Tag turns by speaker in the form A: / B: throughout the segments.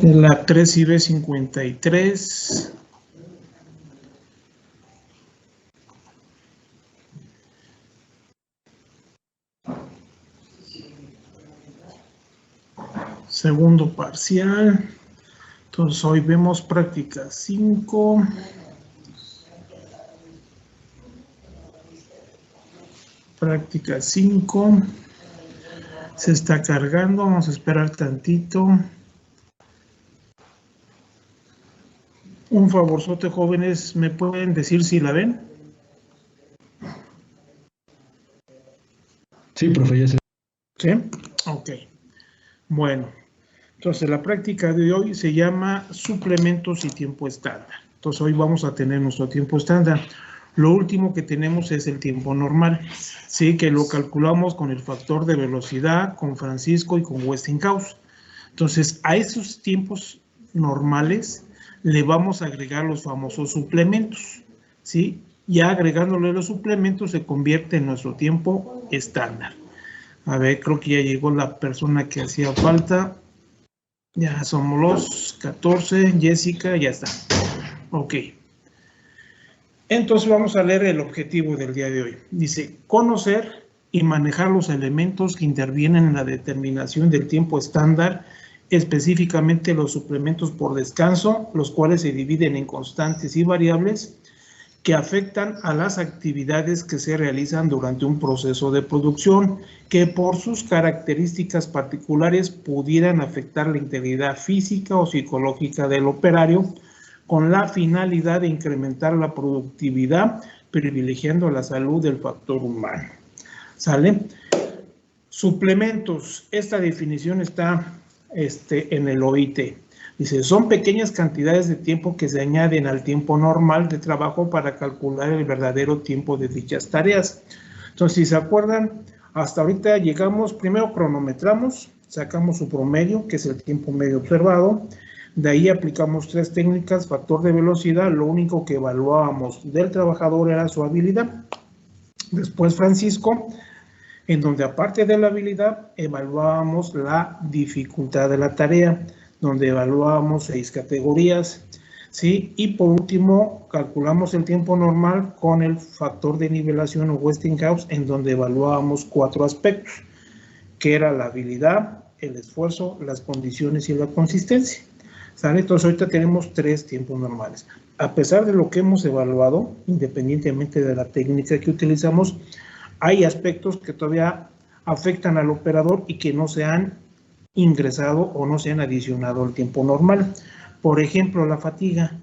A: La 3IB53. Segundo parcial. Entonces hoy vemos práctica 5. Práctica 5. Se está cargando, vamos a esperar tantito. Un favorzote, jóvenes, ¿me pueden decir si la ven?
B: Sí, profe, ya sé.
A: ¿Sí? Ok. Bueno, entonces la práctica de hoy se llama suplementos y tiempo estándar. Entonces hoy vamos a tener nuestro tiempo estándar. Lo último que tenemos es el tiempo normal, sí, que lo calculamos con el factor de velocidad, con Francisco y con Westinghouse. Entonces, a esos tiempos normales le vamos a agregar los famosos suplementos, ¿sí? Ya agregándole los suplementos se convierte en nuestro tiempo estándar. A ver, creo que ya llegó la persona que hacía falta. Ya somos los 14, Jessica, ya está. Ok. Entonces vamos a leer el objetivo del día de hoy. Dice, conocer y manejar los elementos que intervienen en la determinación del tiempo estándar, específicamente los suplementos por descanso, los cuales se dividen en constantes y variables que afectan a las actividades que se realizan durante un proceso de producción, que por sus características particulares pudieran afectar la integridad física o psicológica del operario, con la finalidad de incrementar la productividad, privilegiando la salud del factor humano. ¿Sale? Suplementos. Esta definición está en el OIT. Dice, son pequeñas cantidades de tiempo que se añaden al tiempo normal de trabajo para calcular el verdadero tiempo de dichas tareas. Entonces, si se acuerdan, hasta ahorita llegamos, primero cronometramos, sacamos su promedio, que es el tiempo medio observado. De ahí aplicamos 3 técnicas, factor de velocidad, lo único que evaluábamos del trabajador era su habilidad. Después Francisco, en donde aparte de la habilidad, evaluábamos la dificultad de la tarea, donde evaluábamos 6 categorías, ¿sí? Y por último, calculamos el tiempo normal con el factor de nivelación o Westinghouse, en donde evaluábamos 4 aspectos, que era la habilidad, el esfuerzo, las condiciones y la consistencia. ¿Sale? Entonces ahorita tenemos 3 tiempos normales. A pesar de lo que hemos evaluado, independientemente de la técnica que utilizamos, hay aspectos que todavía afectan al operador y que no se han ingresado o no se han adicionado al tiempo normal. Por ejemplo, la fatiga.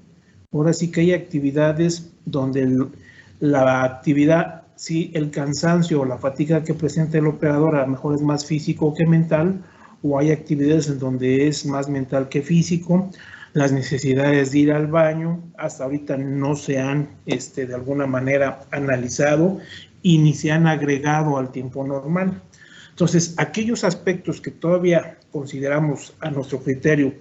A: Ahora sí que hay actividades donde la actividad, sí, el cansancio o la fatiga que presenta el operador a lo mejor es más físico que mental, o hay actividades en donde es más mental que físico. Las necesidades de ir al baño hasta ahorita no se han de alguna manera analizado y ni se han agregado al tiempo normal. Entonces, aquellos aspectos que todavía consideramos a nuestro criterio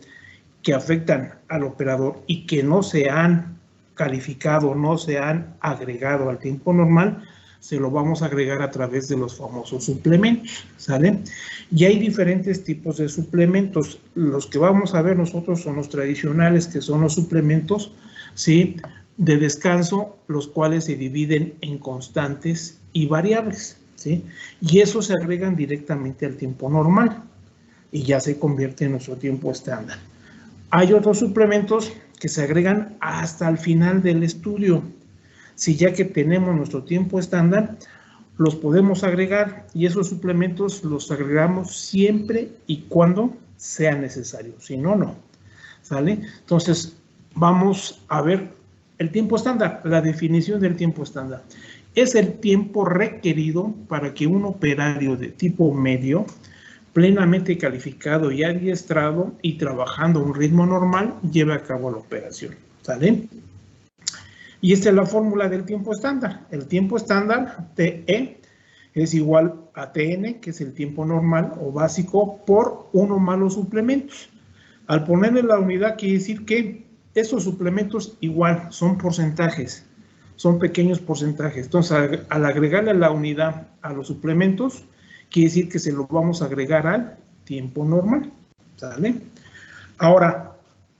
A: que afectan al operador y que no se han calificado, no se han agregado al tiempo normal, se lo vamos a agregar a través de los famosos suplementos, ¿sale? Y hay diferentes tipos de suplementos. Los que vamos a ver nosotros son los tradicionales, que son los suplementos, ¿sí?, de descanso, los cuales se dividen en constantes y variables, ¿sí? Y esos se agregan directamente al tiempo normal y ya se convierte en nuestro tiempo estándar. Hay otros suplementos que se agregan hasta el final del estudio. Si ya que tenemos nuestro tiempo estándar, los podemos agregar y esos suplementos los agregamos siempre y cuando sea necesario, si no, no. ¿Sale? Entonces, vamos a ver el tiempo estándar, la definición del tiempo estándar. Es el tiempo requerido para que un operario de tipo medio, plenamente calificado y adiestrado y trabajando a un ritmo normal, lleve a cabo la operación. ¿Sale? Y esta es la fórmula del tiempo estándar. El tiempo estándar, TE, es igual a TN, que es el tiempo normal o básico, por 1 más los suplementos. Al ponerle la unidad, quiere decir que esos suplementos igual son porcentajes, son pequeños porcentajes. Entonces, al agregarle la unidad a los suplementos, quiere decir que se lo vamos a agregar al tiempo normal. ¿sale? Ahora,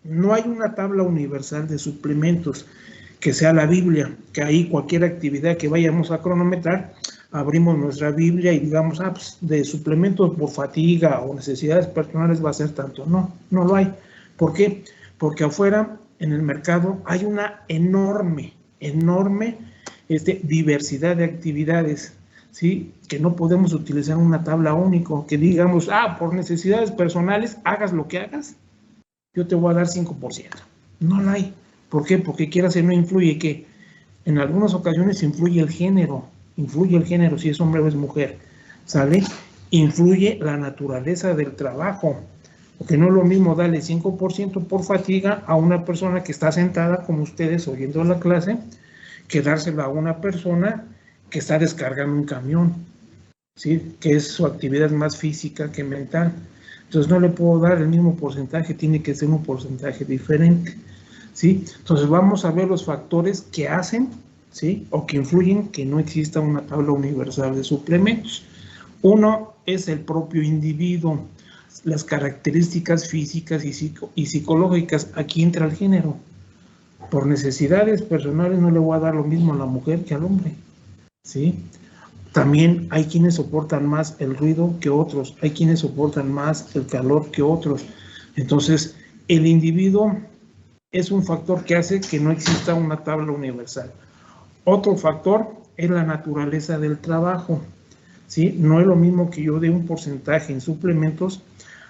A: no hay una tabla universal de suplementos que sea la Biblia, que ahí cualquier actividad que vayamos a cronometrar, abrimos nuestra Biblia y digamos, pues de suplementos por fatiga o necesidades personales va a ser tanto. No, no lo hay. ¿Por qué? Porque afuera, en el mercado, hay una enorme diversidad de actividades, ¿sí? Que no podemos utilizar una tabla única, que digamos, por necesidades personales, hagas lo que hagas, yo te voy a dar 5%. No lo hay. ¿Por qué? Porque quieras o no influye que en algunas ocasiones influye el género, si es hombre o es mujer, ¿sale? Influye la naturaleza del trabajo, porque no es lo mismo darle 5% por fatiga a una persona que está sentada como ustedes oyendo la clase, que dársela a una persona que está descargando un camión, ¿sí? Que es su actividad más física que mental. Entonces no le puedo dar el mismo porcentaje, tiene que ser un porcentaje diferente, ¿sí? Entonces vamos a ver los factores que hacen, ¿sí? O que influyen que no exista una tabla universal de suplementos. Uno es el propio individuo, las características físicas y psicológicas. Aquí entra el género. Por necesidades personales no le voy a dar lo mismo a la mujer que al hombre, ¿sí? También hay quienes soportan más el ruido que otros, hay quienes soportan más el calor que otros. Entonces, el individuo es un factor que hace que no exista una tabla universal. Otro factor es la naturaleza del trabajo, ¿sí? No es lo mismo que yo dé un porcentaje en suplementos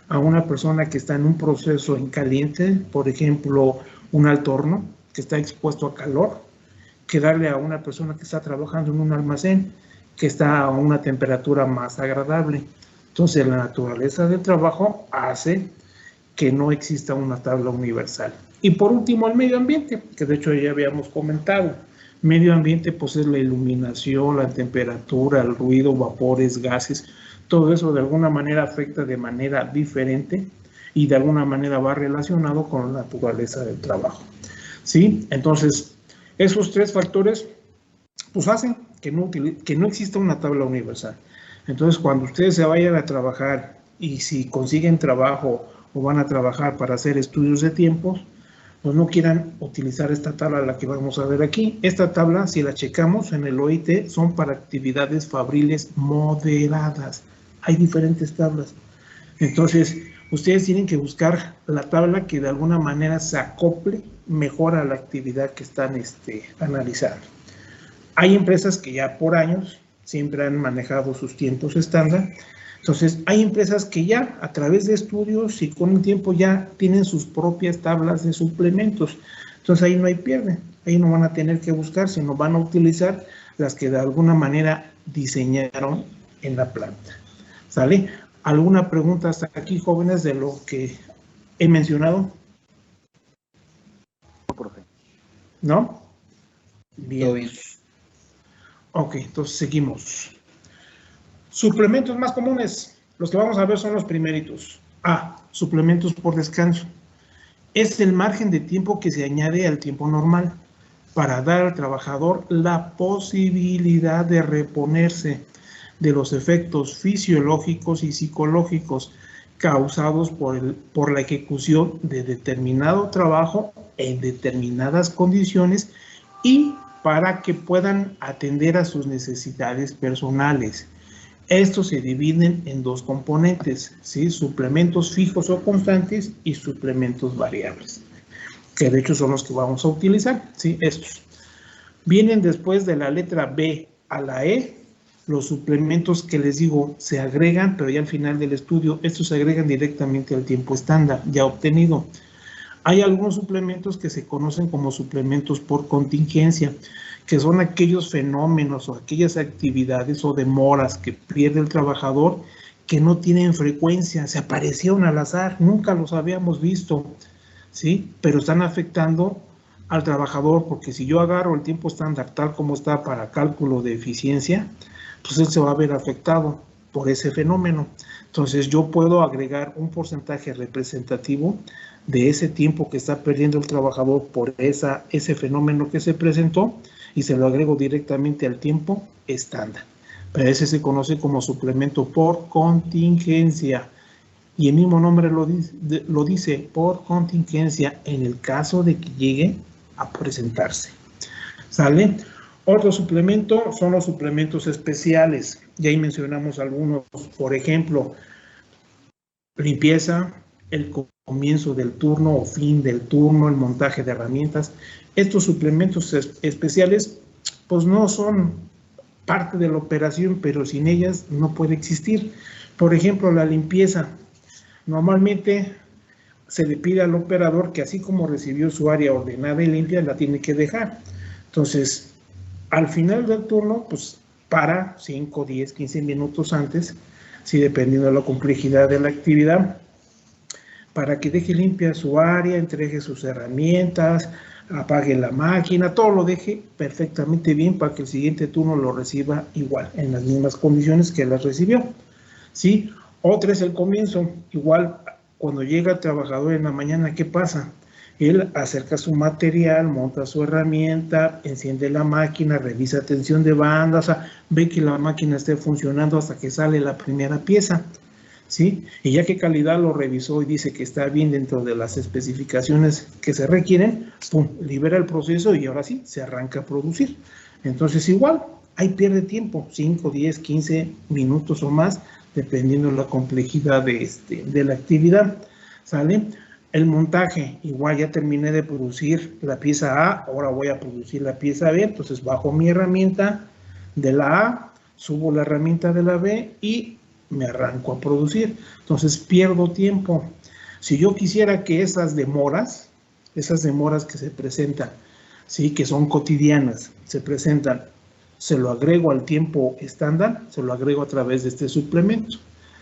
A: a una persona que está en un proceso en caliente, por ejemplo, un alto horno, que está expuesto a calor, que darle a una persona que está trabajando en un almacén, que está a una temperatura más agradable. Entonces, la naturaleza del trabajo hace que no exista una tabla universal. Y por último, el medio ambiente, que de hecho ya habíamos comentado. Medio ambiente, pues es la iluminación, la temperatura, el ruido, vapores, gases, todo eso de alguna manera afecta de manera diferente y de alguna manera va relacionado con la naturaleza del trabajo, ¿sí? Entonces, esos tres factores, pues hacen que no exista una tabla universal. Entonces, cuando ustedes se vayan a trabajar y si consiguen trabajo o van a trabajar para hacer estudios de tiempos, pues no quieran utilizar esta tabla, la que vamos a ver aquí. Esta tabla, si la checamos en el OIT, son para actividades fabriles moderadas. Hay diferentes tablas. Entonces, ustedes tienen que buscar la tabla que de alguna manera se acople mejor a la actividad que están analizando. Hay empresas que ya por años siempre han manejado sus tiempos estándar. Entonces, hay empresas que ya a través de estudios y con el tiempo ya tienen sus propias tablas de suplementos. Entonces, ahí no hay pierde. Ahí no van a tener que buscar, sino van a utilizar las que de alguna manera diseñaron en la planta. ¿Sale? ¿Alguna pregunta hasta aquí, jóvenes, de lo que he mencionado?
B: No, profe.
A: ¿No? Bien.
B: Todo bien.
A: Ok, entonces seguimos. Suplementos más comunes. Los que vamos a ver son los primeritos. Suplementos por descanso. Es el margen de tiempo que se añade al tiempo normal para dar al trabajador la posibilidad de reponerse de los efectos fisiológicos y psicológicos causados por la ejecución de determinado trabajo en determinadas condiciones y para que puedan atender a sus necesidades personales. Estos se dividen en dos componentes, ¿sí? Suplementos fijos o constantes y suplementos variables, que de hecho son los que vamos a utilizar, ¿sí? Estos. Vienen después de la letra B a la E, los suplementos que les digo se agregan, pero ya al final del estudio, estos se agregan directamente al tiempo estándar ya obtenido. Hay algunos suplementos que se conocen como suplementos por contingencia, que son aquellos fenómenos o aquellas actividades o demoras que pierde el trabajador que no tienen frecuencia, se aparecieron al azar, nunca los habíamos visto, ¿sí? Pero están afectando al trabajador, porque si yo agarro el tiempo estándar tal como está para cálculo de eficiencia, pues él se va a ver afectado por ese fenómeno. Entonces yo puedo agregar un porcentaje representativo de ese tiempo que está perdiendo el trabajador por ese fenómeno que se presentó y se lo agrego directamente al tiempo estándar. Pero ese se conoce como suplemento por contingencia. Y el mismo nombre lo dice, por contingencia, en el caso de que llegue a presentarse. ¿Sale? Otro suplemento son los suplementos especiales. Ya ahí mencionamos algunos, por ejemplo, limpieza, el comienzo del turno o fin del turno, el montaje de herramientas. Estos suplementos especiales, pues no son parte de la operación, pero sin ellas no puede existir. Por ejemplo, la limpieza. Normalmente se le pide al operador que así como recibió su área ordenada y limpia, la tiene que dejar. Entonces, al final del turno, pues para 5, 10, 15 minutos antes, sí, dependiendo de la complejidad de la actividad, para que deje limpia su área, entregue sus herramientas, apague la máquina, todo lo deje perfectamente bien para que el siguiente turno lo reciba igual, en las mismas condiciones que las recibió. ¿Sí? Otra es el comienzo. Igual, cuando llega el trabajador en la mañana, ¿qué pasa? Él acerca su material, monta su herramienta, enciende la máquina, revisa tensión de banda, o sea, ve que la máquina esté funcionando hasta que sale la primera pieza, ¿sí? Y ya que calidad lo revisó y dice que está bien dentro de las especificaciones que se requieren, pum, libera el proceso y ahora sí, se arranca a producir. Entonces, igual, ahí pierde tiempo, 5, 10, 15 minutos o más, dependiendo de la complejidad de la actividad, ¿sale? El montaje, igual ya terminé de producir la pieza A, ahora voy a producir la pieza B, entonces bajo mi herramienta de la A, subo la herramienta de la B y me arranco a producir. Entonces pierdo tiempo. Si yo quisiera que esas demoras que se presentan, ¿sí? Que son cotidianas, se presentan, se lo agrego al tiempo estándar, se lo agrego a través de este suplemento,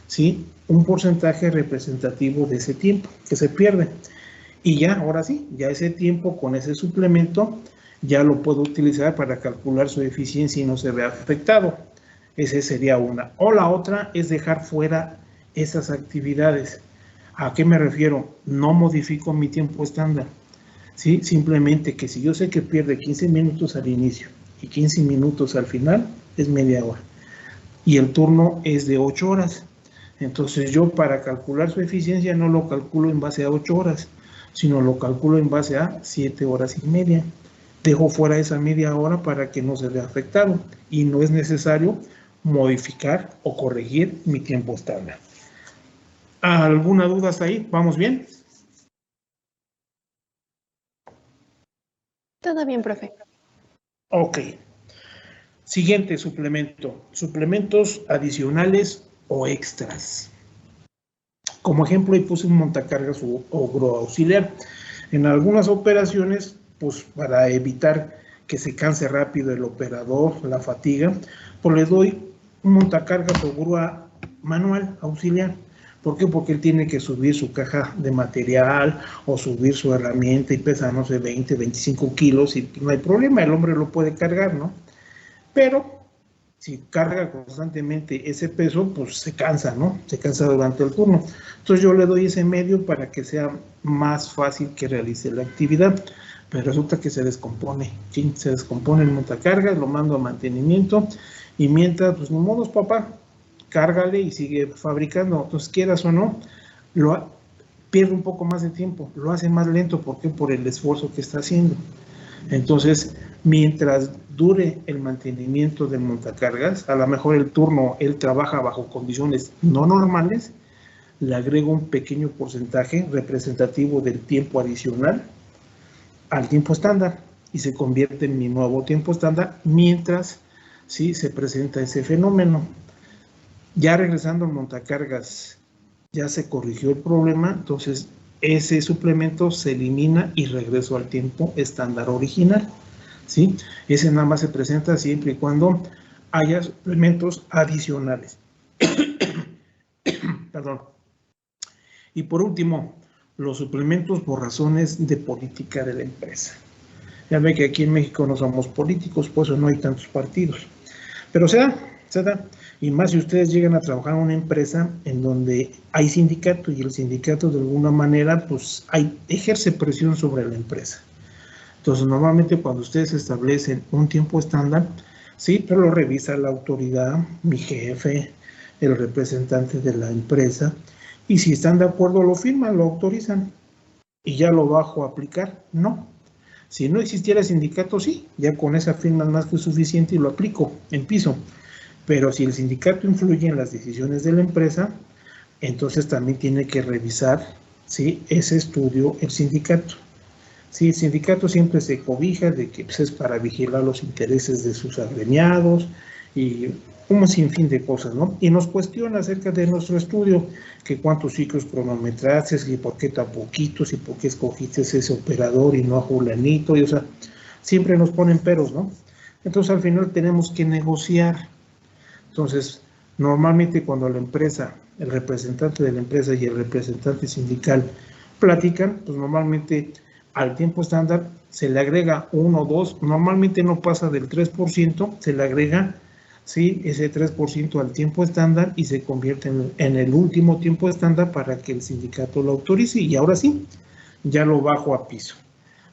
A: ¿sí? Un porcentaje representativo de ese tiempo que se pierde. Y ya, ahora sí, ya ese tiempo con ese suplemento ya lo puedo utilizar para calcular su eficiencia y no se vea afectado. Esa sería una. O la otra es dejar fuera esas actividades. ¿A qué me refiero? No modifico mi tiempo estándar, ¿sí? Simplemente que si yo sé que pierde 15 minutos al inicio y 15 minutos al final, es media hora. Y el turno es de 8 horas. Entonces yo para calcular su eficiencia no lo calculo en base a 8 horas, sino lo calculo en base a 7 horas y media. Dejo fuera esa media hora para que no se vea afectado y no es necesario modificar o corregir mi tiempo estándar. ¿Alguna duda hasta ahí? ¿Vamos bien?
B: Todo bien, profe.
A: Ok. Siguiente suplemento. Suplementos adicionales o extras. Como ejemplo, ahí puse un montacargas o grúa auxiliar. En algunas operaciones, pues para evitar que se canse rápido el operador, la fatiga, pues le doy un montacargas o grúa manual auxiliar. ¿Por qué? Porque él tiene que subir su caja de material o subir su herramienta y pesa, no sé, 20, 25 kilos y no hay problema, el hombre lo puede cargar, ¿no? Pero si carga constantemente ese peso, pues se cansa, ¿no? Se cansa durante el turno. Entonces yo le doy ese medio para que sea más fácil que realice la actividad. Pero resulta que se descompone, ¿sí? Se descompone el montacargas, lo mando a mantenimiento y mientras, pues ni modos, papá, cárgale y sigue fabricando. Entonces, quieras o no, pierde un poco más de tiempo, lo hace más lento, ¿por qué? Por el esfuerzo que está haciendo. Entonces, mientras dure el mantenimiento del montacargas, a lo mejor el turno él trabaja bajo condiciones no normales, le agrego un pequeño porcentaje representativo del tiempo adicional al tiempo estándar y se convierte en mi nuevo tiempo estándar mientras sí se presenta ese fenómeno. Ya regresando al montacargas, ya se corrigió el problema, entonces ese suplemento se elimina y regreso al tiempo estándar original, ¿sí? Ese nada más se presenta siempre y cuando haya suplementos adicionales. Perdón. Y por último, los suplementos por razones de política de la empresa. Ya ve que aquí en México no somos políticos, por eso no hay tantos partidos. Pero se da. Y más si ustedes llegan a trabajar en una empresa en donde hay sindicato y el sindicato de alguna manera pues ejerce presión sobre la empresa. Entonces normalmente cuando ustedes establecen un tiempo estándar, sí, pero lo revisa la autoridad, mi jefe, el representante de la empresa, Y si están de acuerdo, lo firman, lo autorizan. Y ya lo bajo a aplicar, no. Si no existiera sindicato, sí, ya con esa firma es más que suficiente y lo aplico en piso. Pero si el sindicato influye en las decisiones de la empresa, entonces también tiene que revisar, ¿sí?, ese estudio el sindicato. Sí, el sindicato siempre se cobija de que pues, es para vigilar los intereses de sus agremiados y un sinfín de cosas, ¿no? Y nos cuestiona acerca de nuestro estudio, que cuántos ciclos cronometraste, y por qué tan poquitos, y por qué escogiste ese operador y no a Julanito, y o sea, siempre nos ponen peros, ¿no? Entonces al final tenemos que negociar. Entonces, normalmente cuando la empresa, el representante de la empresa y el representante sindical platican, pues normalmente al tiempo estándar se le agrega 1 o 2, normalmente no pasa del 3%, se le agrega, ¿sí?, ese 3% al tiempo estándar y se convierte en el último tiempo estándar para que el sindicato lo autorice y ahora sí, ya lo bajo a piso.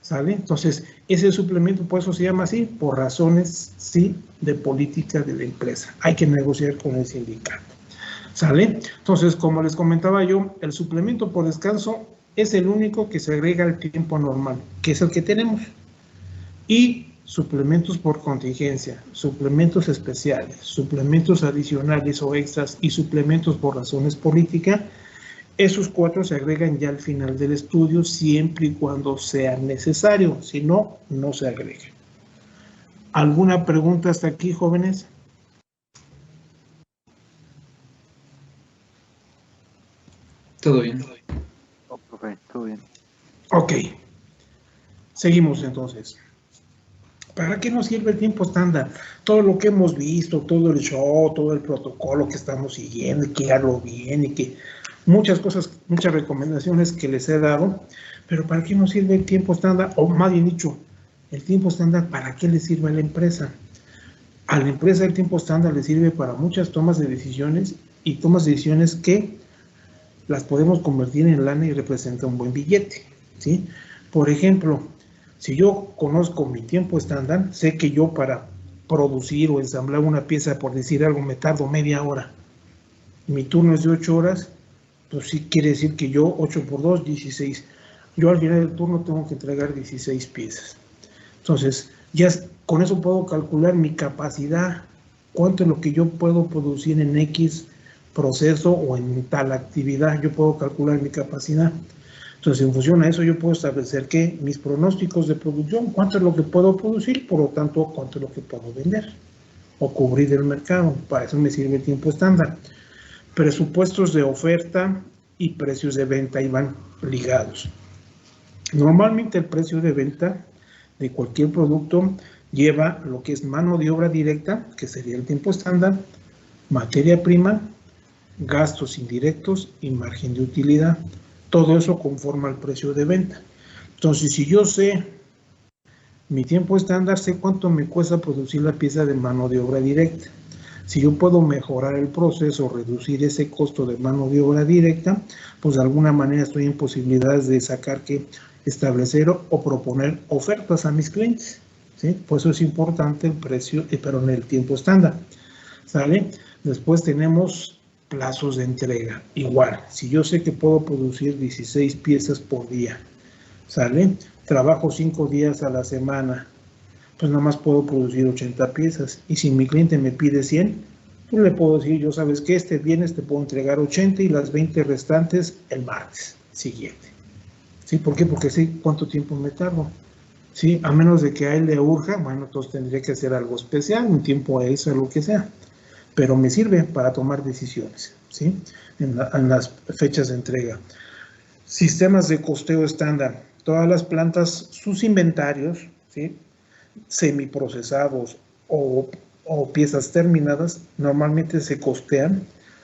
A: ¿Sale? Entonces, ese suplemento, por eso se llama así, por razones, sí, de política de la empresa. Hay que negociar con el sindicato. ¿Sale? Entonces, como les comentaba yo, el suplemento por descanso es el único que se agrega al tiempo normal, que es el que tenemos. Y suplementos por contingencia, suplementos especiales, suplementos adicionales o extras y suplementos por razones políticas, esos 4 se agregan ya al final del estudio siempre y cuando sea necesario, si no, no se agrega. ¿Alguna pregunta hasta aquí, jóvenes?
B: Todo bien.
C: Oh, profe, todo bien.
A: Ok. Seguimos entonces. ¿Para qué nos sirve el tiempo estándar? Todo lo que hemos visto, todo el show, todo el protocolo que estamos siguiendo, y que hago bien, y que muchas cosas, muchas recomendaciones que les he dado, pero ¿para qué nos sirve el tiempo estándar? O más bien dicho, el tiempo estándar, ¿para qué le sirve a la empresa? A la empresa el tiempo estándar le sirve para muchas tomas de decisiones y tomas de decisiones que las podemos convertir en lana y representa un buen billete, ¿sí? Por ejemplo, si yo conozco mi tiempo estándar, sé que yo para producir o ensamblar una pieza, por decir algo, me tardo media hora. Mi turno es de 8 horas, pues sí quiere decir que yo 8 por 2, 16. Yo al final del turno tengo que entregar 16 piezas. Entonces, ya con eso puedo calcular mi capacidad, cuánto es lo que yo puedo producir en X proceso o en tal actividad, yo puedo calcular mi capacidad. Entonces, en función a eso, yo puedo establecer que mis pronósticos de producción, cuánto es lo que puedo producir, por lo tanto, cuánto es lo que puedo vender o cubrir el mercado. Para eso me sirve el tiempo estándar. Presupuestos de oferta y precios de venta iban ligados. Normalmente el precio de venta de cualquier producto lleva lo que es mano de obra directa, que sería el tiempo estándar, materia prima, gastos indirectos y margen de utilidad. Todo eso conforma el precio de venta. Entonces, si yo sé mi tiempo estándar, sé cuánto me cuesta producir la pieza de mano de obra directa. Si yo puedo mejorar el proceso, reducir ese costo de mano de obra directa, pues de alguna manera estoy en posibilidades de sacar que establecer o proponer ofertas a mis clientes, ¿sí? Por eso es importante el precio, pero en el tiempo estándar, ¿sale? Después tenemos plazos de entrega. Igual, si yo sé que puedo producir 16 piezas por día, ¿sale? Trabajo 5 días a la semana, pues nada más puedo producir 80 piezas. Y si mi cliente me pide 100, pues le puedo decir, yo sabes que este viernes te puedo entregar 80 y las 20 restantes el martes siguiente. ¿Sí? ¿Por qué? Porque sé cuánto tiempo me tardo. ¿Sí? A menos de que a él le urja, bueno, entonces tendría que hacer algo especial, un tiempo extra, lo que sea. Pero me sirve para tomar decisiones, ¿sí? En las fechas de entrega. Sistemas de costeo estándar. Todas las plantas, sus inventarios, ¿sí?, semiprocesados o piezas terminadas, normalmente se costean,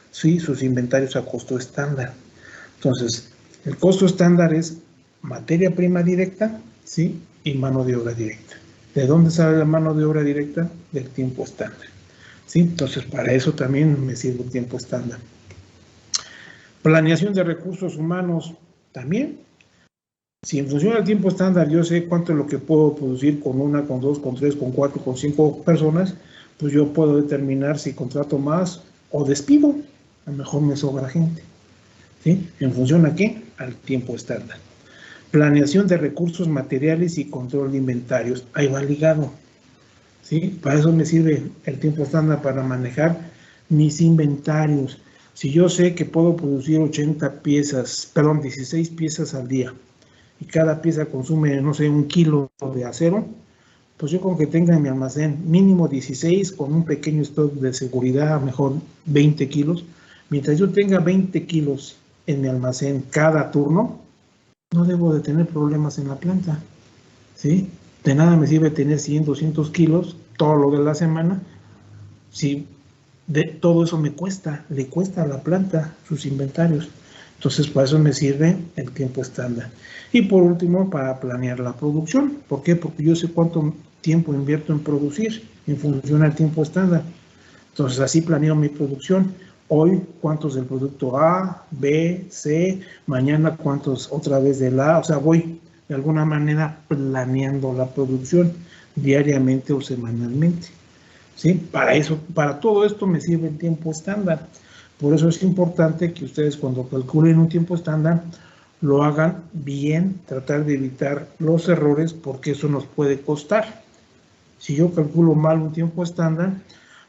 A: ¿sí?, sus inventarios a costo estándar. Entonces, el costo estándar es materia prima directa, ¿sí?, y mano de obra directa. ¿De dónde sale la mano de obra directa? Del tiempo estándar, ¿sí? Entonces, para eso también me sirve el tiempo estándar. Planeación de recursos humanos también. Si en función del tiempo estándar yo sé cuánto es lo que puedo producir con 1, con 2, con 3, con 4, con 5 personas, pues yo puedo determinar si contrato más o despido. A lo mejor me sobra gente. ¿sí? ¿En función a qué? Al tiempo estándar. Planeación de recursos materiales y control de inventarios. Ahí va ligado, ¿sí? Para eso me sirve el tiempo estándar, para manejar mis inventarios. Si yo sé que puedo producir 16 piezas al día, y cada pieza consume, no sé, 1 kilo de acero, pues yo con que tenga en mi almacén mínimo 16, con un pequeño stock de seguridad, mejor 20 kilos, mientras yo tenga 20 kilos en mi almacén cada turno, no debo de tener problemas en la planta, ¿sí? De nada me sirve tener 100, 200 kilos todo lo de la semana, si todo eso le cuesta a la planta sus inventarios. Entonces, para eso me sirve el tiempo estándar. Y por último, para planear la producción. ¿Por qué? Porque yo sé cuánto tiempo invierto en producir en función al tiempo estándar. Entonces, así planeo mi producción. Hoy, cuántos del producto A, B, C, mañana cuántos otra vez del A. O sea, voy de alguna manera planeando la producción diariamente o semanalmente, ¿sí? Para todo esto me sirve el tiempo estándar. Por eso es importante que ustedes, cuando calculen un tiempo estándar, lo hagan bien, tratar de evitar los errores, porque eso nos puede costar. Si yo calculo mal un tiempo estándar,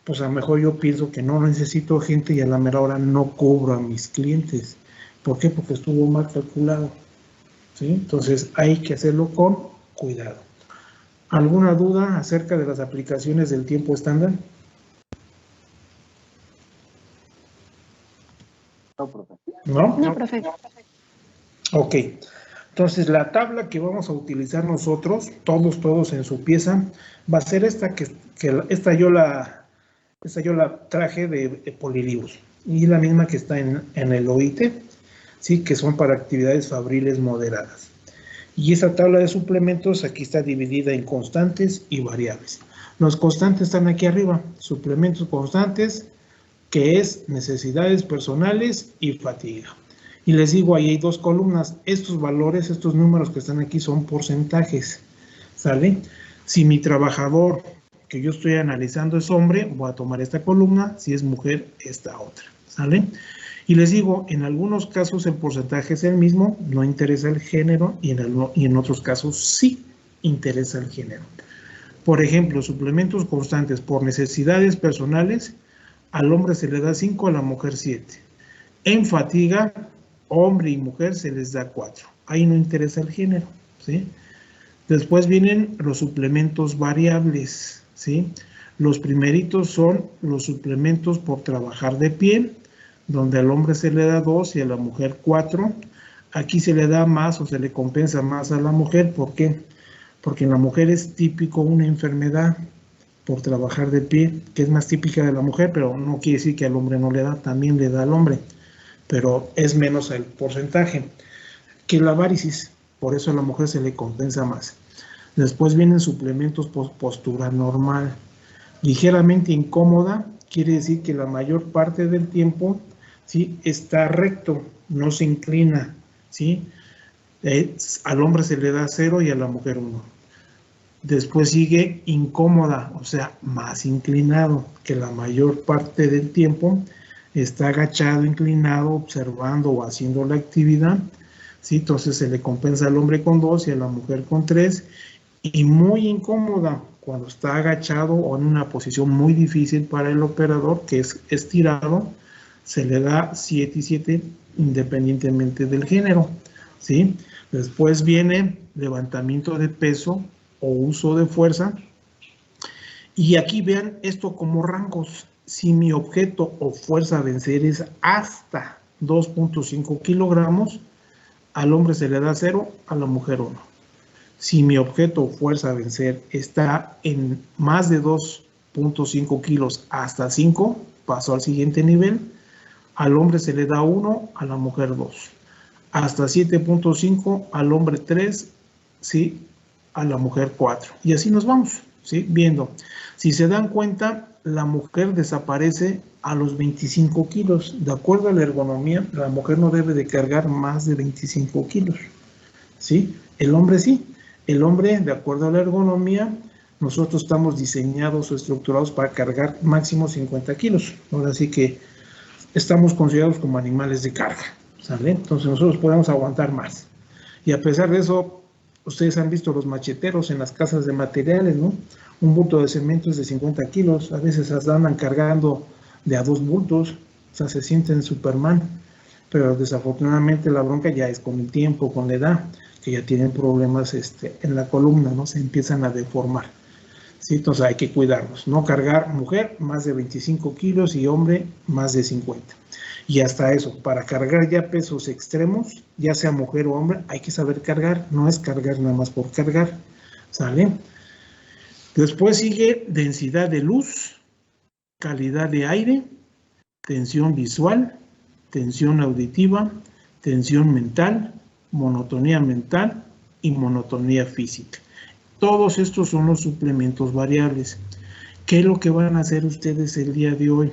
A: pues a lo mejor yo pienso que no necesito gente y a la mera hora no cobro a mis clientes. ¿Por qué? Porque estuvo mal calculado, ¿sí? Entonces hay que hacerlo con cuidado. ¿Alguna duda acerca de las aplicaciones del tiempo estándar?
C: No, profe.
A: ¿No?
D: No, profe.
A: Ok. Entonces, la tabla que vamos a utilizar nosotros, todos en su pieza, va a ser esta, esta yo la traje de Polilibros, y la misma que está en el OIT, ¿sí? Que son para actividades fabriles moderadas. Y esa tabla de suplementos aquí está dividida en constantes y variables. Los constantes están aquí arriba, suplementos constantes, que es necesidades personales y fatiga. Y les digo, ahí hay 2 columnas. Estos valores, estos números que están aquí son porcentajes, ¿sale? Si mi trabajador que yo estoy analizando es hombre, voy a tomar esta columna; si es mujer, esta otra, ¿sale? Y les digo, en algunos casos el porcentaje es el mismo, no interesa el género, y en otros casos sí interesa el género. Por ejemplo, suplementos constantes por necesidades personales, al hombre se le da 5, a la mujer 7. En fatiga, hombre y mujer se les da 4. Ahí no interesa el género, ¿sí? Después vienen los suplementos variables, ¿sí? Los primeritos son los suplementos por trabajar de pie, donde al hombre se le da 2 y a la mujer 4. Aquí se le da más o se le compensa más a la mujer. ¿Por qué? Porque en la mujer es típico una enfermedad por trabajar de pie, que es más típica de la mujer, pero no quiere decir que al hombre no le da, también le da al hombre, pero es menos el porcentaje que la varicis, por eso a la mujer se le compensa más. Después vienen suplementos por postura normal. Ligeramente incómoda quiere decir que la mayor parte del tiempo, ¿sí?, está recto, no se inclina, ¿sí? Al hombre se le da 0 y a la mujer 1. Después sigue incómoda, o sea, más inclinado, que la mayor parte del tiempo está agachado, inclinado, observando o haciendo la actividad, ¿sí? Entonces se le compensa al hombre con 2 y a la mujer con 3. Y muy incómoda, cuando está agachado o en una posición muy difícil para el operador, que es estirado, se le da 7 y 7 independientemente del género, ¿sí? Después viene levantamiento de peso o uso de fuerza. Y aquí vean esto como rangos. Si mi objeto o fuerza a vencer es hasta 2.5 kilogramos, al hombre se le da 0, a la mujer 1. Si mi objeto o fuerza a vencer está en más de 2.5 kilos hasta 5, paso al siguiente nivel, al hombre se le da 1, a la mujer 2. Hasta 7.5, al hombre 3, ¿sí?, a la mujer 4. Y así nos vamos, ¿sí?, viendo. Si se dan cuenta, la mujer desaparece a los 25 kilos. De acuerdo a la ergonomía, la mujer no debe de cargar más de 25 kilos, ¿sí? El hombre sí. El hombre, de acuerdo a la ergonomía, nosotros estamos diseñados o estructurados para cargar máximo 50 kilos. Ahora sí que estamos considerados como animales de carga. ¿sale? Entonces nosotros podemos aguantar más. Y a pesar de eso, ustedes han visto los macheteros en las casas de materiales, ¿no? Un bulto de cemento es de 50 kilos, a veces andan cargando de a 2 bultos, o sea, se sienten Superman, pero desafortunadamente la bronca ya es con el tiempo, con la edad, que ya tienen problemas en la columna, ¿no? Se empiezan a deformar, ¿sí? Entonces hay que cuidarlos, no cargar mujer más de 25 kilos y hombre más de 50. Y hasta eso, para cargar ya pesos extremos, ya sea mujer o hombre, hay que saber cargar, no es cargar nada más por cargar, ¿sale? Después sigue densidad de luz, calidad de aire, tensión visual, tensión auditiva, tensión mental, monotonía mental y monotonía física. Todos estos son los suplementos variables. ¿Qué es lo que van a hacer ustedes el día de hoy?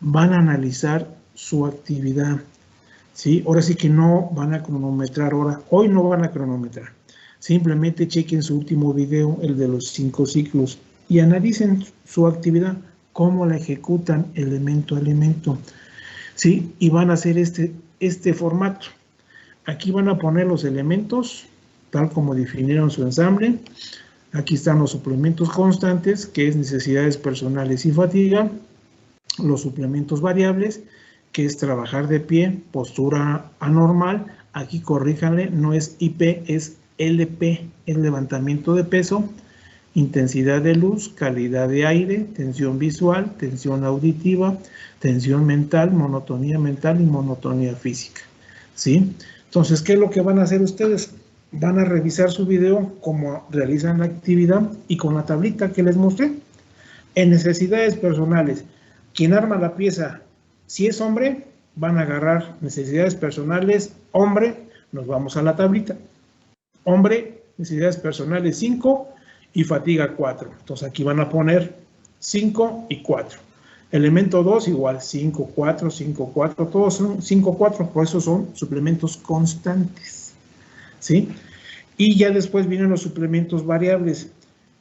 A: Van a analizar su actividad, ¿sí? Ahora sí que no van a cronometrar hoy no van a cronometrar. Simplemente chequen su último video, el de los 5 ciclos, y analicen su actividad, cómo la ejecutan elemento a elemento, ¿sí? Y van a hacer este formato. Aquí van a poner los elementos, tal como definieron su ensamble. Aquí están los suplementos constantes, que es necesidades personales y fatiga. Los suplementos variables, que es trabajar de pie, postura anormal. Aquí corríjanle, no es IP, es LP, es levantamiento de peso. Intensidad de luz, calidad de aire, tensión visual, tensión auditiva, tensión mental, monotonía mental y monotonía física, ¿sí? Entonces, ¿qué es lo que van a hacer ustedes? Van a revisar su video, cómo realizan la actividad y con la tablita que les mostré. En necesidades personales, quien arma la pieza, si es hombre, van a agarrar necesidades personales, hombre, nos vamos a la tablita. Hombre, necesidades personales 5 y fatiga 4. Entonces aquí van a poner 5 y 4. Elemento 2 igual 5, 4, 5, 4, todos son 5, 4, por eso son suplementos constantes, ¿sí? Y ya después vienen los suplementos variables,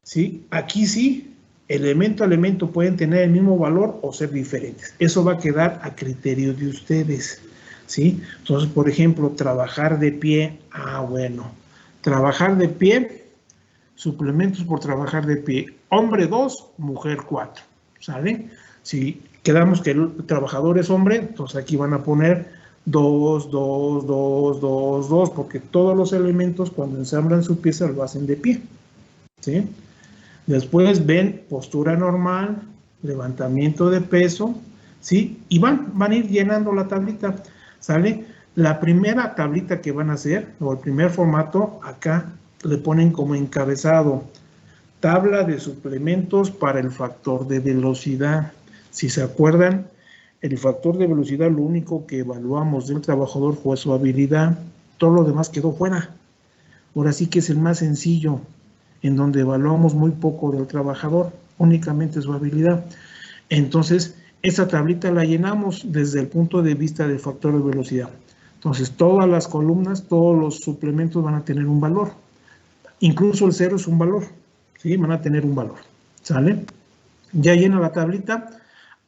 A: ¿sí? Aquí sí, elemento a elemento pueden tener el mismo valor o ser diferentes. Eso va a quedar a criterio de ustedes, ¿sí? Entonces, por ejemplo, trabajar de pie, bueno, trabajar de pie, suplementos por trabajar de pie, hombre 2, mujer 4, ¿sale? Si quedamos que el trabajador es hombre, entonces aquí van a poner 2, 2, 2, 2, 2, porque todos los elementos cuando ensamblan su pieza lo hacen de pie, ¿sí? Después ven postura normal, levantamiento de peso, ¿sí? Y van a ir llenando la tablita, ¿sale? La primera tablita que van a hacer, o el primer formato, acá le ponen como encabezado, tabla de suplementos para el factor de velocidad. Si se acuerdan, el factor de velocidad, lo único que evaluamos del trabajador fue su habilidad, todo lo demás quedó fuera. Ahora sí que es el más sencillo, en donde evaluamos muy poco del trabajador, únicamente su habilidad. Entonces, esa tablita la llenamos desde el punto de vista del factor de velocidad. Entonces, todas las columnas, todos los suplementos van a tener un valor. Incluso el 0 es un valor, ¿sí? Van a tener un valor, ¿sale? Ya llena la tablita,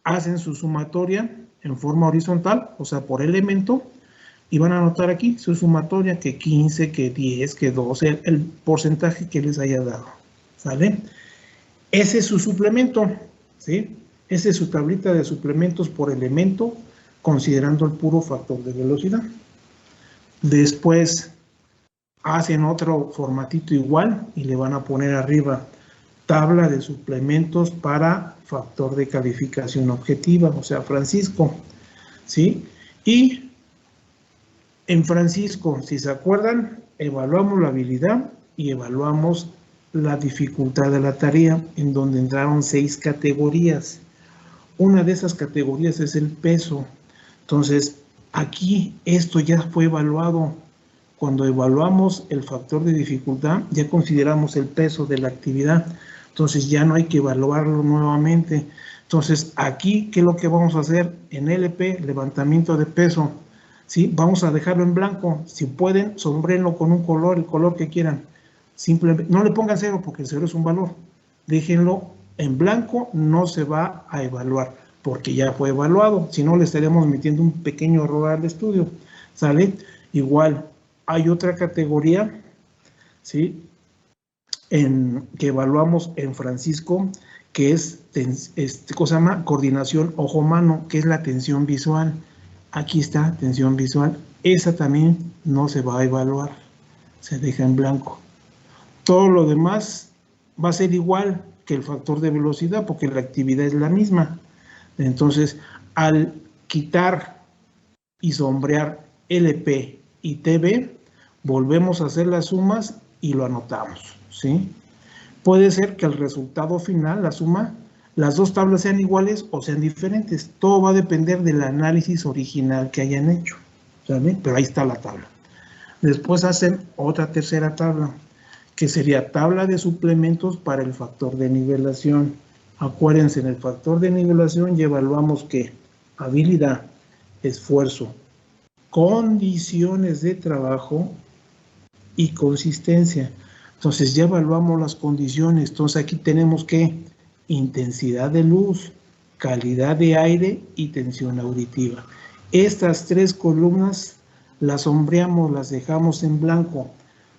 A: hacen su sumatoria en forma horizontal, o sea, por elemento, y van a anotar aquí su sumatoria, que 15, que 10, que 12, el porcentaje que les haya dado, ¿sale? Ese es su suplemento, ¿sí? Esa es su tablita de suplementos por elemento, considerando el puro factor de velocidad. Después hacen otro formatito igual y le van a poner arriba tabla de suplementos para factor de calificación objetiva, o sea, Francisco, ¿sí? Y en Francisco, si se acuerdan, evaluamos la habilidad y evaluamos la dificultad de la tarea, en donde entraron 6 categorías. Una de esas categorías es el peso. Entonces, aquí esto ya fue evaluado. Cuando evaluamos el factor de dificultad, ya consideramos el peso de la actividad. Entonces, ya no hay que evaluarlo nuevamente. Entonces, aquí, ¿qué es lo que vamos a hacer? En LP, levantamiento de peso, ¿sí? Vamos a dejarlo en blanco. Si pueden, sombrenlo con un color, el color que quieran. Simplemente, no le pongan 0 porque el 0 es un valor. Déjenlo en blanco, no se va a evaluar porque ya fue evaluado. Si no, le estaríamos metiendo un pequeño error al estudio, ¿sale? Igual, hay otra categoría, ¿sí? Que evaluamos en Francisco, que es, cosa se llama coordinación ojo-mano, que es la tensión visual. Aquí está, tensión visual. Esa también no se va a evaluar, se deja en blanco. Todo lo demás va a ser igual que el factor de velocidad, porque la actividad es la misma. Entonces, al quitar y sombrear LP y TB, volvemos a hacer las sumas y lo anotamos, ¿sí? Puede ser que el resultado final, la suma, las dos tablas sean iguales o sean diferentes. Todo va a depender del análisis original que hayan hecho, ¿sabe? Pero ahí está la tabla. Después hacen otra tercera tabla, que sería tabla de suplementos para el factor de nivelación. Acuérdense, en el factor de nivelación ya evaluamos que habilidad, esfuerzo, condiciones de trabajo y consistencia. Entonces ya evaluamos las condiciones. Entonces aquí tenemos que intensidad de luz, calidad de aire y tensión auditiva. Estas tres columnas las sombreamos, las dejamos en blanco,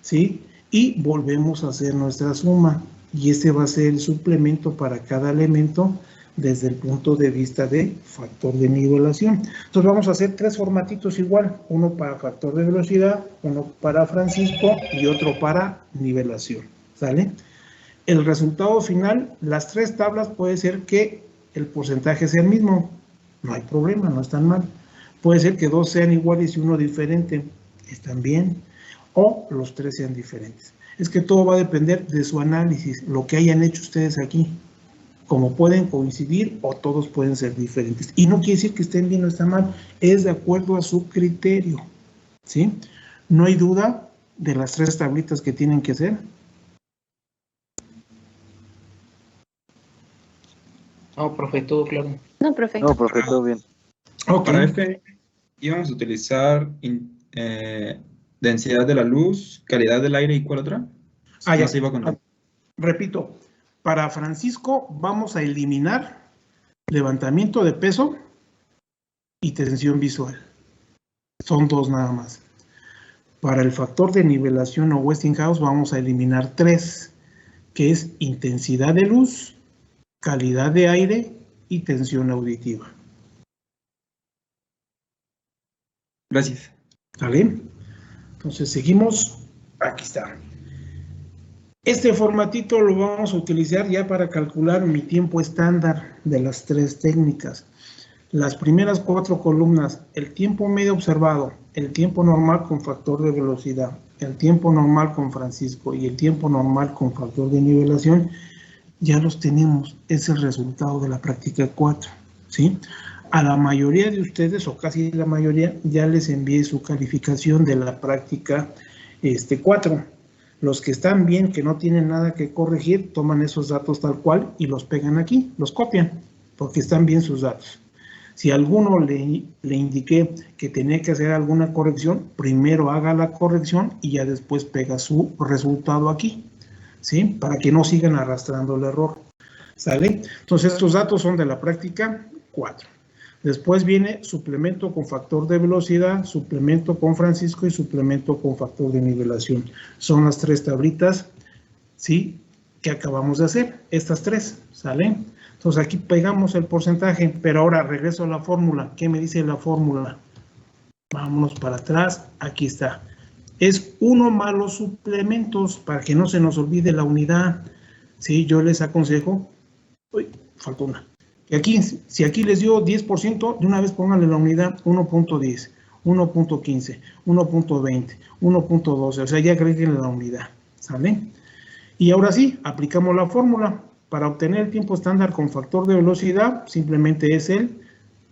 A: ¿sí? Y volvemos a hacer nuestra suma. Y este va a ser el suplemento para cada elemento desde el punto de vista de factor de nivelación. Entonces vamos a hacer tres formatitos igual, uno para factor de velocidad, uno para Francisco y otro para nivelación, ¿sale? El resultado final, las tres tablas puede ser que el porcentaje sea el mismo, no hay problema, no están mal. Puede ser que dos sean iguales y uno diferente, están bien, o los tres sean diferentes. Es que todo va a depender de su análisis, lo que hayan hecho ustedes aquí. Como pueden coincidir o todos pueden ser diferentes. Y no quiere decir que estén bien o están mal, es de acuerdo a su criterio, ¿sí? No hay duda de las tres tablitas que tienen que hacer.
B: No, profe, todo claro.
D: No, profe.
C: No, profe, todo bien.
A: Ok.
E: Para este íbamos a utilizar densidad de la luz, calidad del aire y ¿cuál otra?
A: Ya.
E: No se iba a contar.
A: Repito, para Francisco vamos a eliminar levantamiento de peso y tensión visual. Son dos nada más. Para el factor de nivelación o Westinghouse vamos a eliminar tres, que es intensidad de luz, calidad de aire y tensión auditiva.
E: Gracias.
A: ¿Sale? Entonces seguimos. Aquí está. Este formatito lo vamos a utilizar ya para calcular mi tiempo estándar de las tres técnicas. Las primeras cuatro columnas, el tiempo medio observado, el tiempo normal con factor de velocidad, el tiempo normal con Francisco y el tiempo normal con factor de nivelación, ya los tenemos. Es el resultado de la práctica 4, ¿sí? A la mayoría de ustedes, o casi la mayoría, ya les envié su calificación de la práctica 4. Los que están bien, que no tienen nada que corregir, toman esos datos tal cual y los pegan aquí, los copian, porque están bien sus datos. Si a alguno le indiqué que tenía que hacer alguna corrección, primero haga la corrección y ya después pega su resultado aquí, ¿sí? Para que no sigan arrastrando el error, ¿sale? Entonces estos datos son de la práctica 4. Después viene suplemento con factor de velocidad, suplemento con Francisco y suplemento con factor de nivelación. Son las tres tablitas, ¿sí?, que acabamos de hacer, estas tres, ¿sale? Entonces aquí pegamos el porcentaje, pero ahora regreso a la fórmula. ¿Qué me dice la fórmula? Vámonos para atrás, aquí está. Es 1 más los suplementos, para que no se nos olvide la unidad, ¿sí? Yo les aconsejo, faltó una. Y aquí, si aquí les dio 10%, de una vez pónganle la unidad 1.10, 1.15, 1.20, 1.12, o sea, ya agreguen la unidad, ¿sale? Y ahora sí, aplicamos la fórmula. Para obtener el tiempo estándar con factor de velocidad, simplemente es el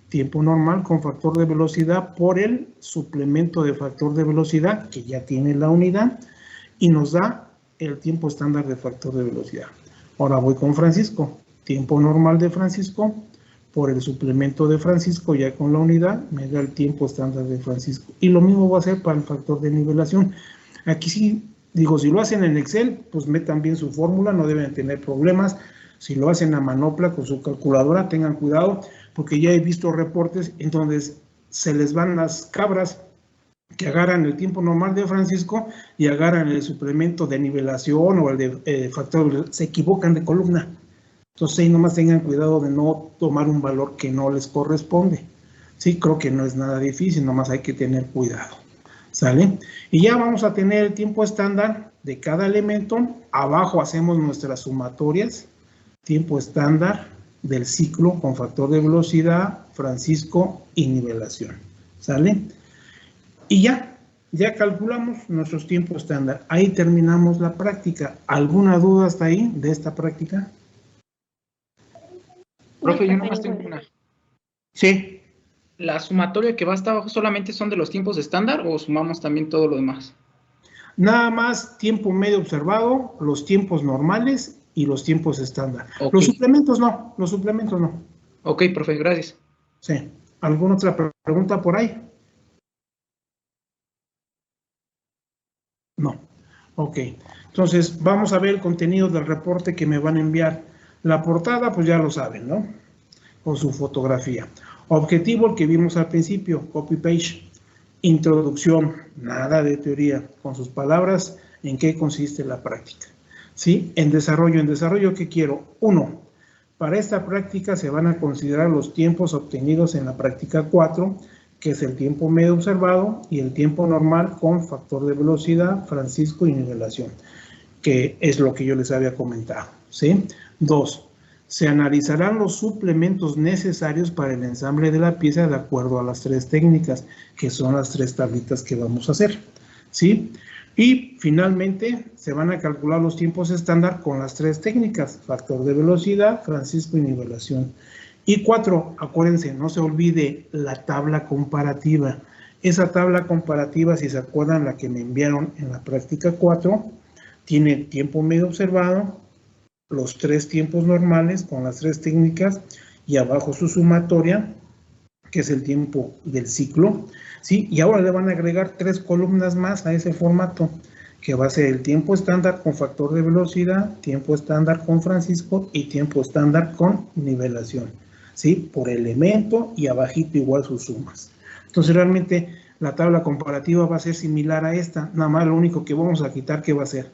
A: tiempo normal con factor de velocidad por el suplemento de factor de velocidad, que ya tiene la unidad, y nos da el tiempo estándar de factor de velocidad. Ahora voy con Francisco. Tiempo normal de Francisco por el suplemento de Francisco, ya con la unidad, me da el tiempo estándar de Francisco. Y lo mismo va a ser para el factor de nivelación. Aquí sí, digo, si lo hacen en Excel, pues metan bien su fórmula, no deben tener problemas. Si lo hacen a manopla con su calculadora, tengan cuidado, porque ya he visto reportes en donde se les van las cabras que agarran el tiempo normal de Francisco y agarran el suplemento de nivelación o el de factor, se equivocan de columna. Entonces ahí nomás tengan cuidado de no tomar un valor que no les corresponde. Sí, creo que no es nada difícil, nomás hay que tener cuidado. ¿Sale? Y ya vamos a tener el tiempo estándar de cada elemento. Abajo hacemos nuestras sumatorias. Tiempo estándar del ciclo con factor de velocidad, Francisco y nivelación. ¿Sale? Y ya calculamos nuestros tiempos estándar. Ahí terminamos la práctica. ¿Alguna duda hasta ahí de esta práctica?
B: Profe, yo nomás tengo una.
A: Sí.
B: ¿La sumatoria que va hasta abajo solamente son de los tiempos estándar o sumamos también todo lo demás?
A: Nada más tiempo medio observado, los tiempos normales y los tiempos estándar.
B: Okay.
A: Los suplementos no.
B: Ok, profe, gracias.
A: Sí. ¿Alguna otra pregunta por ahí? No. Ok. Entonces, vamos a ver el contenido del reporte que me van a enviar. La portada, pues ya lo saben, ¿no? Con su fotografía. Objetivo, el que vimos al principio, copy-paste. Introducción, nada de teoría, con sus palabras, en qué consiste la práctica. ¿Sí? En desarrollo, ¿qué quiero? 1. Para esta práctica se van a considerar los tiempos obtenidos en la práctica 4, que es el tiempo medio observado y el tiempo normal con factor de velocidad, Francisco y nivelación, que es lo que yo les había comentado. ¿Sí? 2. Se analizarán los suplementos necesarios para el ensamble de la pieza de acuerdo a las 3 técnicas, que son las 3 tablitas que vamos a hacer. ¿Sí? Y finalmente se van a calcular los tiempos estándar con las 3 técnicas, factor de velocidad, Francisco y nivelación. Y 4, acuérdense, no se olvide la tabla comparativa. Esa tabla comparativa, si se acuerdan, la que me enviaron en la práctica 4, tiene tiempo medio observado, los 3 tiempos normales con las 3 técnicas y abajo su sumatoria, que es el tiempo del ciclo, ¿sí? Y ahora le van a agregar 3 columnas más a ese formato, que va a ser el tiempo estándar con factor de velocidad, tiempo estándar con Francisco y tiempo estándar con nivelación, ¿sí? Por elemento y abajito igual sus sumas. Entonces realmente la tabla comparativa va a ser similar a esta, nada más lo único que vamos a quitar, ¿qué va a ser?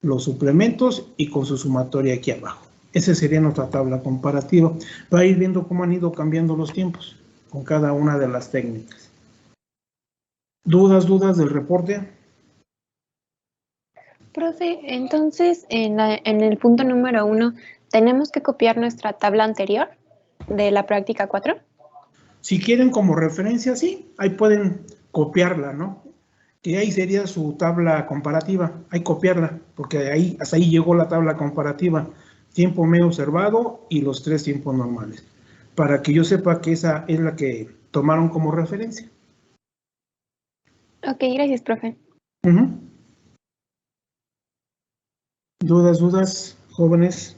A: Los suplementos y con su sumatoria aquí abajo. Esa sería nuestra tabla comparativa. Va a ir viendo cómo han ido cambiando los tiempos con cada una de las técnicas. ¿Dudas del reporte?
D: Profe, entonces en el punto número 1, ¿tenemos que copiar nuestra tabla anterior de la práctica 4?
A: Si quieren como referencia, sí, ahí pueden copiarla, ¿no? Que ahí sería su tabla comparativa, ahí copiarla, porque ahí, hasta ahí llegó la tabla comparativa, tiempo medio observado y los 3 tiempos normales, para que yo sepa que esa es la que tomaron como referencia.
D: Ok, gracias, profe.
A: ¿Dudas, jóvenes?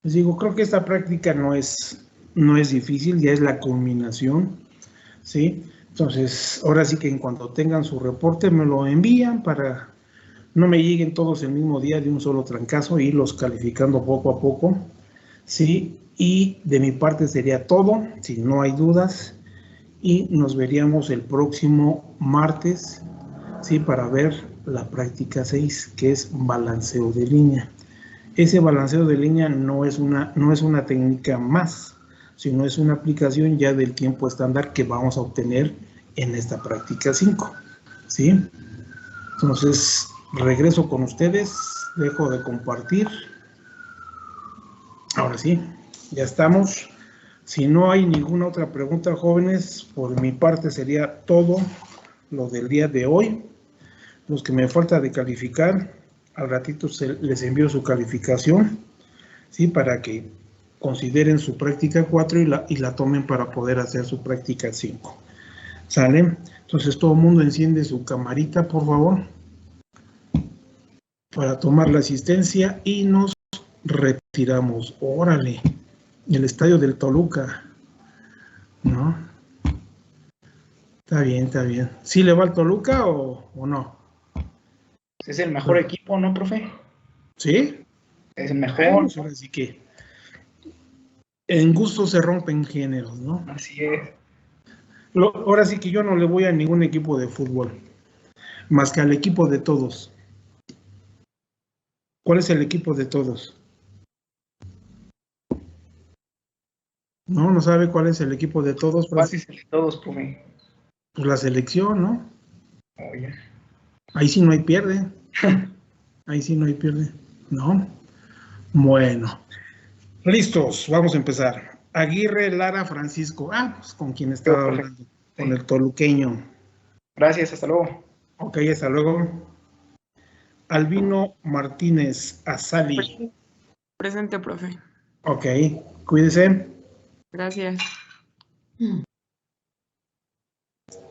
A: Les digo, creo que esta práctica no es difícil, ya es la culminación, ¿sí? Entonces, ahora sí que en cuanto tengan su reporte me lo envían para no me lleguen todos el mismo día de un solo trancazo e irlos calificando poco a poco, ¿sí? Y de mi parte sería todo, si no hay dudas, y nos veríamos el próximo martes, ¿sí? Para ver la práctica 6, que es balanceo de línea. Ese balanceo de línea no es una técnica más, sino es una aplicación ya del tiempo estándar que vamos a obtener en esta práctica 5, ¿sí? Entonces, regreso con ustedes, dejo de compartir. Ahora sí, ya estamos. Si no hay ninguna otra pregunta, jóvenes, por mi parte sería todo lo del día de hoy. Los que me falta de calificar, al ratito les envío su calificación, ¿sí? Para que consideren su práctica 4 y la tomen para poder hacer su práctica 5. ¿Sale? Entonces todo el mundo enciende su camarita, por favor, para tomar la asistencia y nos retiramos. Órale, el estadio del Toluca, ¿no? Está bien. ¿Sí le va al Toluca o no?
B: Es el mejor equipo, ¿no, profe?
A: ¿Sí?
B: Es el mejor.
A: Pues ahora sí que en gusto se rompen géneros, ¿no?
B: Así es.
A: Ahora sí que yo no le voy a ningún equipo de fútbol, más que al equipo de todos. ¿Cuál es el equipo de todos? No sabe cuál es el equipo de todos, Francisco.
B: Todos, profe.
A: Pues la selección, ¿no?
B: Oh, ya.
A: Ahí sí no hay pierde. Ahí sí no hay pierde. ¿No? Bueno. Listos, vamos a empezar. Aguirre Lara Francisco. Pues con quien estaba hablando. Con el toluqueño.
B: Gracias, hasta luego.
A: Ok, hasta luego. Albino Martínez Azali.
F: Presente, profe.
A: Ok, cuídese.
F: Gracias.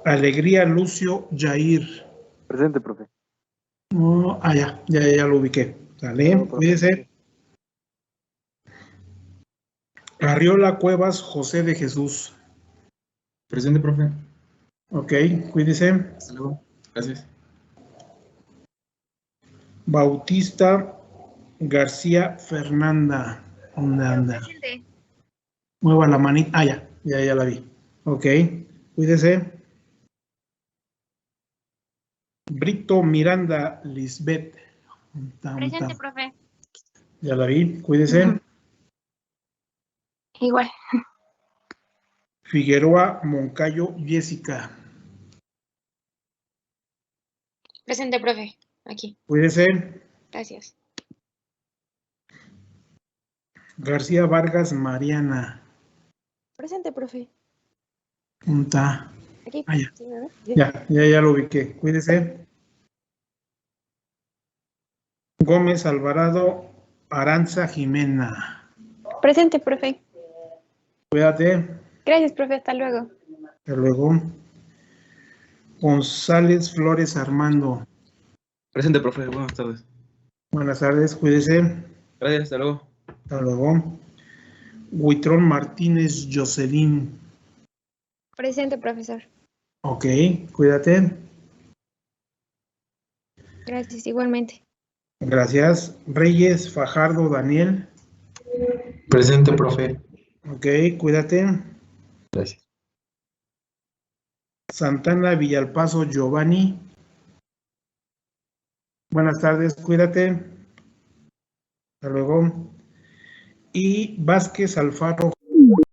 A: Alegría Lucio Jair.
C: Presente, profe.
A: No, ya lo ubiqué. Sale, cuídese. Arriola Cuevas José de Jesús.
E: Presente, profe.
A: Ok, cuídese.
E: Hasta luego. Gracias.
A: Bautista García Fernanda. ¿Dónde anda?
D: Presente.
A: Mueva la manita. Ya la vi. Ok, cuídese. Brito Miranda Lisbeth.
D: Presente, profe.
A: Ya la vi, cuídese.
D: Igual.
A: Figueroa Moncayo Jessica.
D: Presente, profe. Aquí.
A: Cuídese.
D: Gracias.
A: García Vargas Mariana.
D: Presente, profe.
A: ¿Dónde está?
D: Aquí.
A: Ya.
D: ¿Sí, no?
A: Ya lo ubiqué. Cuídese. Gómez Alvarado Aranza Jimena.
D: Presente, profe.
A: Cuídate.
D: Gracias, profe. Hasta luego.
A: Hasta luego. González Flores Armando.
E: Presente, profe. Buenas tardes.
A: Buenas tardes, cuídese.
E: Gracias, hasta luego.
A: Hasta luego. Huitrón Martínez Jocelyn.
D: Presente, profesor.
A: Ok, cuídate.
D: Gracias, igualmente.
A: Gracias. Reyes Fajardo Daniel.
E: Presente, profe.
A: Ok, cuídate.
E: Gracias.
A: Santana Villalpazo Giovanni. Buenas tardes, cuídate. Hasta luego. Y Vázquez Alfaro